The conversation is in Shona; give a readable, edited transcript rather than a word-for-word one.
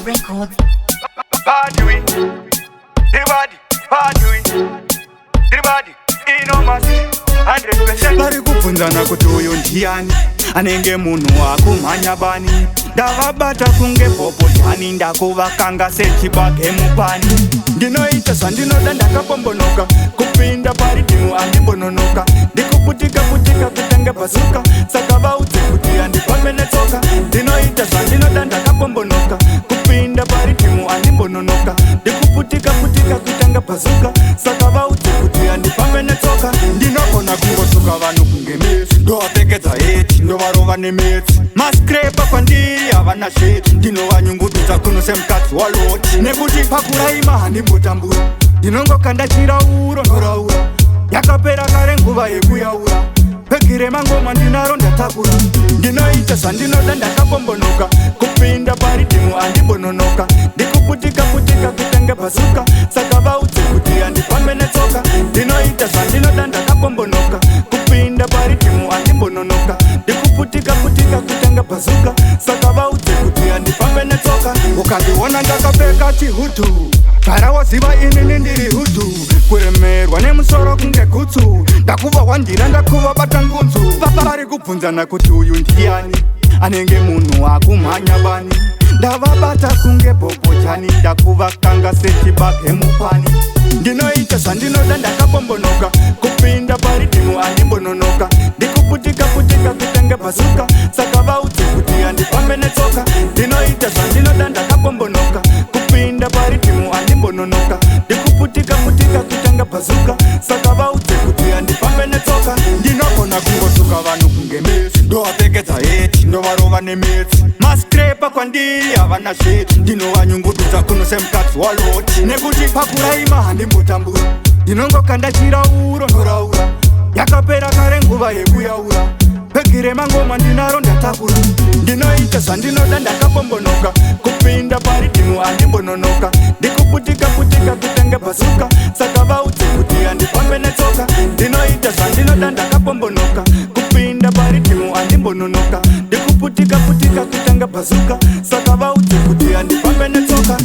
Records. Party we, everybody, party we, everybody, Innomas, 100%. Bari kubvunzana kuti uyu ndiani anenge munhu wakumhanya bani. Ndavabata kunge bhobhodhani ndakuvakanga sechibage mupani. Ndinoita zvandinoda ndakapombonoka kupinda paridhimu andimbononoka. Ndikuputika kutange bhazuka saka vaudze kuti handifambe netsoka. Ndinoita zvandinoda ndakapombonoka kupinda paridhimu andimbononoka. Ndikuputika kutange bhazuka saka vaudze kuti handifambe netsoka. Ndinogona kungosuka vanhu kunge mesi ndovapfekedza heti ndovarova nemetsi. Maskrepa kwandiri havana sheti ndinovanyungududza kuno semukadzi waloti. Nekuti pakuraima handimbotambura ndinongokanda chirauro ndoraura. Yakapera kare nguva yekuyaura pegire mangoma ndinaro ndatakura. Ndinoita zvandinoda ndakapombonoka kupinda paridhimu andimbononoka. Ndikuputika kutange bhazuka saka vaudze kuti handifambe netsoka. Ndinoita zvandinoda ndakapombonoka kupinda paridhimu andimbononoka. Ndikuputika kutange bhazuka saka vaudze kuti handifambe netsoka. Ukandiona ndakapfeka chihudhu gara waziva inini ndiri hudhu. Kuremerwa nemusoro kunge gutsu ndakuva wandira ndakuva bata ngunzu. Vari kubvunzana kuti uyu ndiani anenge munhu wakumhanya bani. Ndavabata kunge bhobhodhani ndakuvakanga sechibage mupani. Ndinoita zvandinoda ndakapombonoka kupinda paridhimu andimbononoka. Ndikuputika kutange bhazuka saka vaudze kuti handifambe netsoka. Ndinoita zvandinoda ndakapombonoka kupinda paridhimu andimbononoka. Ndikuputika kutange bhazuka saka vaudze kuti handifambe netsoka. Ndinogona kungosuka vanhu kunge mesi ndovapfekedza heti ndovarova nemetsi. Maskrepa kwandiri havana sheti ndinovanyungududza kuno semukadzi waloti. Nekuti pakuraima handimbotambura ndinongokanda chirauro ndoraura. Yakapera kare nguva yekuyaura pegire mangoma ndinaro ndatakura. Ndinoita zvandinoda ndakapombonoka kupinda paridhimu andimbononoka. Ndikuputika kutange bhazuka saka vaudze kuti handifambe netsoka. Ndinoita zvandinoda ndakapombonoka kupinda paridhimu andimbononoka. Ndikuputika kutange bhazuka saka vaudze kuti handifambe netsoka.